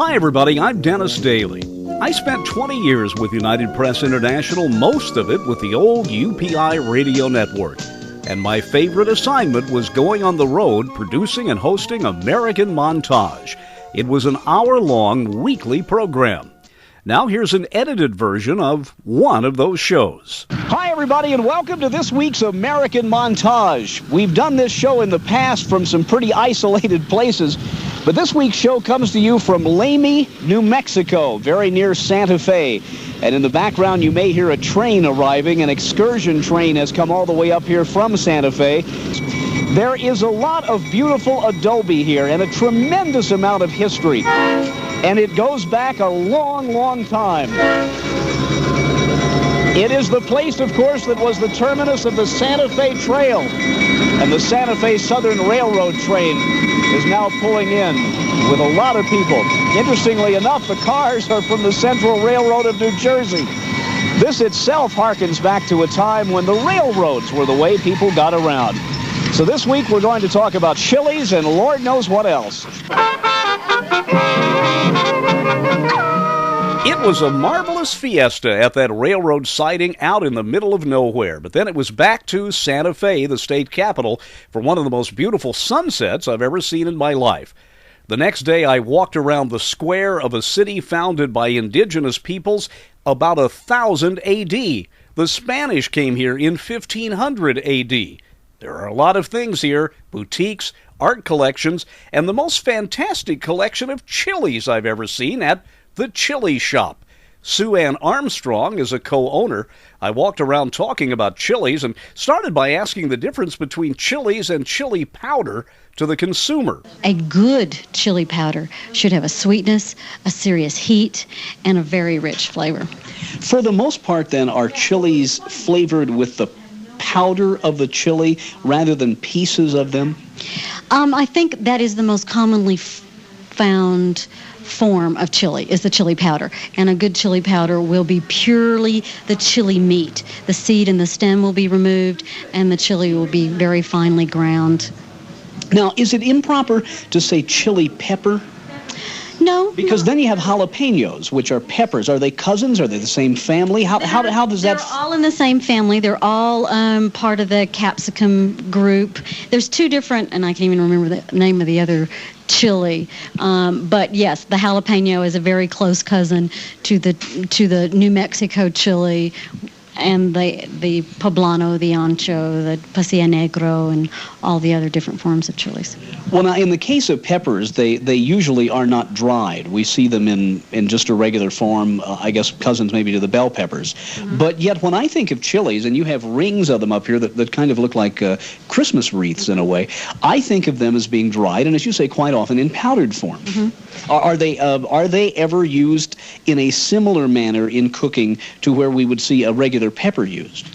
Hi everybody, I'm Dennis Daly. I spent 20 years with United Press International, most of it with the old UPI Radio Network. And my favorite assignment was going on the road producing and hosting American Montage. It was an hour-long weekly program. Now here's an edited version of one of those shows. Hi everybody, and welcome to this week's American Montage. We've done this show in the past from some pretty isolated places, but this week's show comes to you from Lamy, New Mexico, very near Santa Fe. And in the background you may hear a train arriving. An excursion train has come all the way up here from Santa Fe. There is a lot of beautiful adobe here and a tremendous amount of history. And it goes back a long, long time. It is the place, of course, that was the terminus of the Santa Fe Trail. And the Santa Fe Southern Railroad train is now pulling in with a lot of people. Interestingly enough, the cars are from the Central Railroad of New Jersey. This itself harkens back to a time when the railroads were the way people got around. So this week we're going to talk about Chili's and Lord knows what else. It was a marvelous fiesta at that railroad siding out in the middle of nowhere, but then it was back to Santa Fe, the state capital, for one of the most beautiful sunsets I've ever seen in my life. The next day I walked around the square of a city founded by indigenous peoples about 1000 A.D. The Spanish came here in 1500 A.D. There are a lot of things here, boutiques, art collections, and the most fantastic collection of chilies I've ever seen at the Chili Shop. Sue Ann Armstrong is a co-owner. I walked around talking about chilies and started by asking the difference between chilies and chili powder to the consumer. A good chili powder should have a sweetness, a serious heat, and a very rich flavor. For the most part, then, are chilies flavored with the powder of the chili rather than pieces of them? I think that is the most commonly found form of chili, is the chili powder. And a good chili powder will be purely the chili meat. The seed and the stem will be removed, and the chili will be very finely ground. Now, is it improper to say chili pepper? No. Because then you have jalapenos, which are peppers. Are they cousins? Are they the same family? How does that... They're all in the same family. They're all part of the capsicum group. There's two different, and I can't even remember the name of the other chili. But yes, the jalapeno is a very close cousin to the New Mexico chili, and the poblano, the ancho, the pasilla negro, and all the other different forms of chilies. Well, now, in the case of peppers, they usually are not dried. We see them in just a regular form, I guess cousins maybe to the bell peppers. Mm-hmm. But yet, when I think of chilies, and you have rings of them up here that kind of look like Christmas wreaths in a way, I think of them as being dried, and as you say, quite often in powdered form. Mm-hmm. Are they ever used in a similar manner in cooking to where we would see a regular pepper used?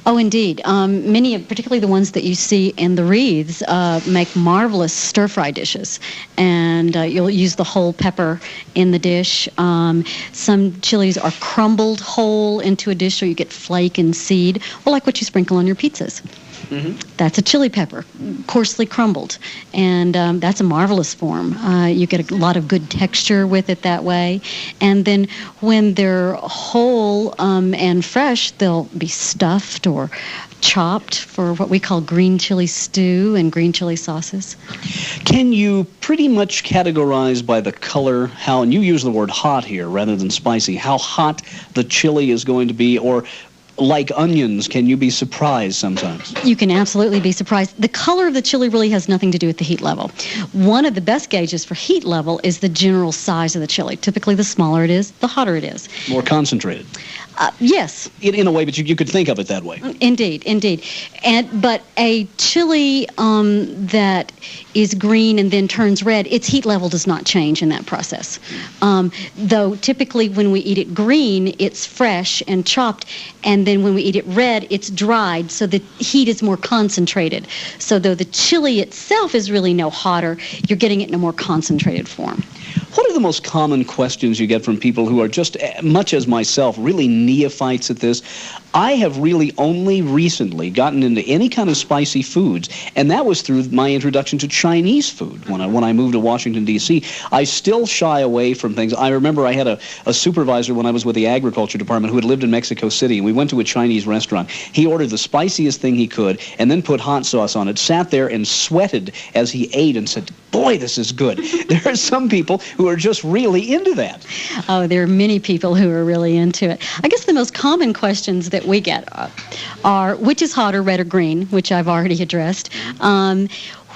Oh, indeed. Many, particularly the ones that you see in the wreaths, make marvelous stir-fry dishes. And you'll use the whole pepper in the dish. Some chilies are crumbled whole into a dish, so you get flake and seed, or like what you sprinkle on your pizzas. Mm-hmm. That's a chili pepper, coarsely crumbled, and that's a marvelous form. You get a lot of good texture with it that way. And then when they're whole and fresh, they'll be stuffed or chopped for what we call green chili stew and green chili sauces. Can you pretty much categorize by the color how, and you use the word hot here rather than spicy, how hot the chili is going to be, or like onions, can you be surprised sometimes? You can absolutely be surprised. The color of the chili really has nothing to do with the heat level. One of the best gauges for heat level is the general size of the chili. Typically, the smaller it is, the hotter it is. More concentrated. Yes. In a way, but you could think of it that way. Indeed. But a chili that is green and then turns red, its heat level does not change in that process. Though typically when we eat it green, it's fresh and chopped, and then when we eat it red, it's dried, so the heat is more concentrated. So though the chili itself is really no hotter, you're getting it in a more concentrated form. What are the most common questions you get from people who are just, much as myself, really neophytes at this? I have really only recently gotten into any kind of spicy foods, and that was through my introduction to Chinese food. When I moved to Washington, D.C., I still shy away from things. I remember I had a supervisor when I was with the agriculture department who had lived in Mexico City, and we went to a Chinese restaurant. He ordered the spiciest thing he could and then put hot sauce on it, sat there and sweated as he ate and said, boy, this is good. There are some people who are just really into that. Oh, there are many people who are really into it. I guess the most common questions that we get are which is hotter, red or green, which I've already addressed.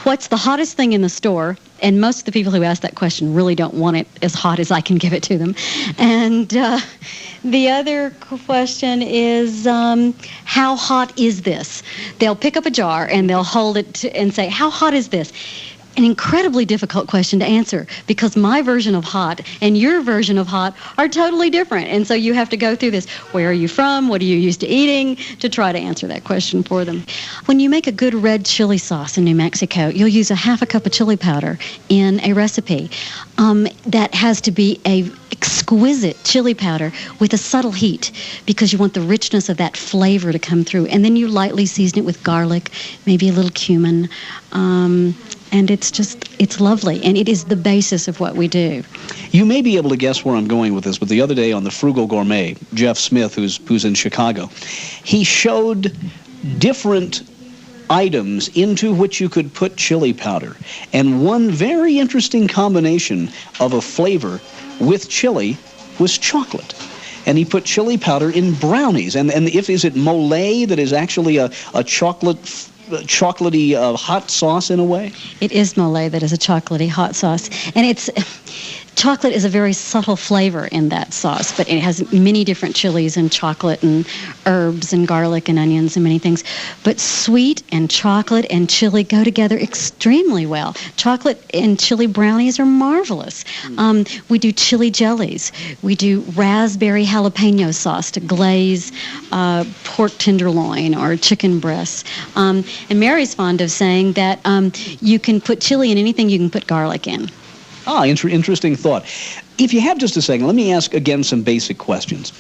What's the hottest thing in the store? And most of the people who ask that question really don't want it as hot as I can give it to them. And the other question is, how hot is this? They'll pick up a jar and they'll hold it and say, how hot is this? An incredibly difficult question to answer because my version of hot and your version of hot are totally different. And so you have to go through this. Where are you from? What are you used to eating? To try to answer that question for them. When you make a good red chili sauce in New Mexico, you'll use a half a cup of chili powder in a recipe. That has to be a exquisite chili powder with a subtle heat because you want the richness of that flavor to come through. And then you lightly season it with garlic, maybe a little cumin, and it's lovely, and it is the basis of what we do. You may be able to guess where I'm going with this, but the other day on the Frugal Gourmet, Jeff Smith, who's in Chicago, he showed different items into which you could put chili powder. And one very interesting combination of a flavor with chili was chocolate. And he put chili powder in brownies. And is it mole that is actually a chocolatey hot sauce in a way? It is mole that is a chocolatey hot sauce. And chocolate is a very subtle flavor in that sauce, but it has many different chilies and chocolate and herbs and garlic and onions and many things. But sweet and chocolate and chili go together extremely well. Chocolate and chili brownies are marvelous. We do chili jellies. We do raspberry jalapeno sauce to glaze pork tenderloin or chicken breasts. And Mary's fond of saying that you can put chili in anything you can put garlic in. Interesting thought. If you have just a second, let me ask again some basic questions.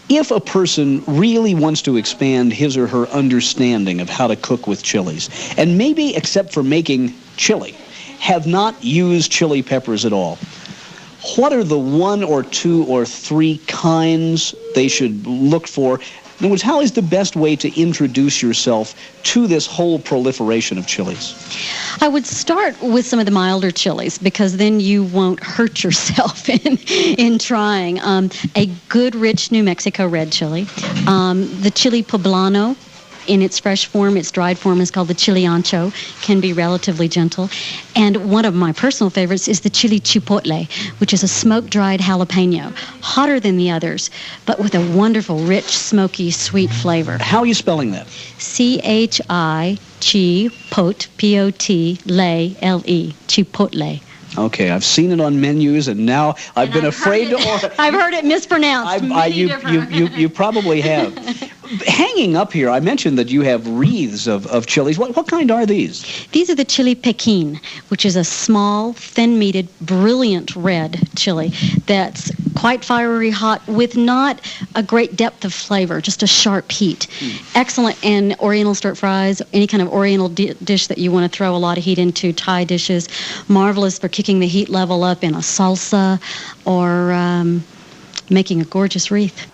If a person really wants to expand his or her understanding of how to cook with chilies, and maybe except for making chili, have not used chili peppers at all, what are the 1 or 2 or 3 kinds they should look for? In other words, how is the best way to introduce yourself to this whole proliferation of chilies? I would start with some of the milder chilies because then you won't hurt yourself in trying. A good, rich New Mexico red chili. The chili poblano, in its fresh form, its dried form is called the chili ancho, can be relatively gentle. And one of my personal favorites is the chili chipotle, which is a smoke-dried jalapeno, hotter than the others, but with a wonderful, rich, smoky, sweet flavor. How are you spelling that? C-H-I, chi-pot, P-O-T-le, L-E, chipotle. Okay, I've seen it on menus, and now I've been afraid to order. I've heard it mispronounced. You probably have. Hanging up here, I mentioned that you have wreaths of chilies. What kind are these? These are the chili pekin, which is a small, thin-meated, brilliant red chili that's quite fiery hot with not a great depth of flavor, just a sharp heat. Excellent in Oriental stir-fries, any kind of Oriental dish that you want to throw a lot of heat into, Thai dishes. Marvelous for kicking the heat level up in a salsa or making a gorgeous wreath.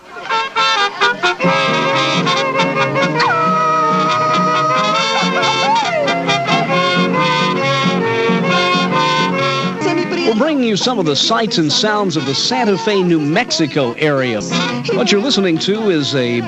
We're bringing you some of the sights and sounds of the Santa Fe, New Mexico area. What you're listening to is a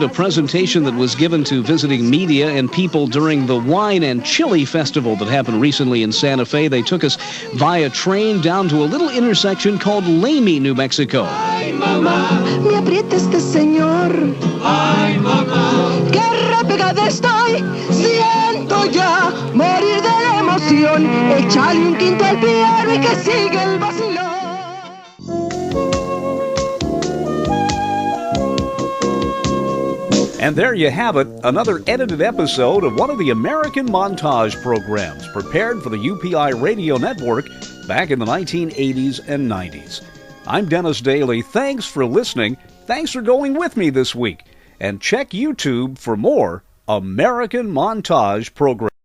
presentation that was given to visiting media and people during the Wine and Chili Festival that happened recently in Santa Fe. They took us via train down to a little intersection called Lamy, New Mexico. Ay, mamá, me aprieta este señor. Ay, mamá, qué repegada estoy. Siento ya morir de la emoción. Échale un quinto al piano y que siga el vacilón. And there you have it, another edited episode of one of the American Montage programs prepared for the UPI Radio Network back in the 1980s and 90s. I'm Dennis Daly. Thanks for listening. Thanks for going with me this week. and check YouTube for more American Montage programs.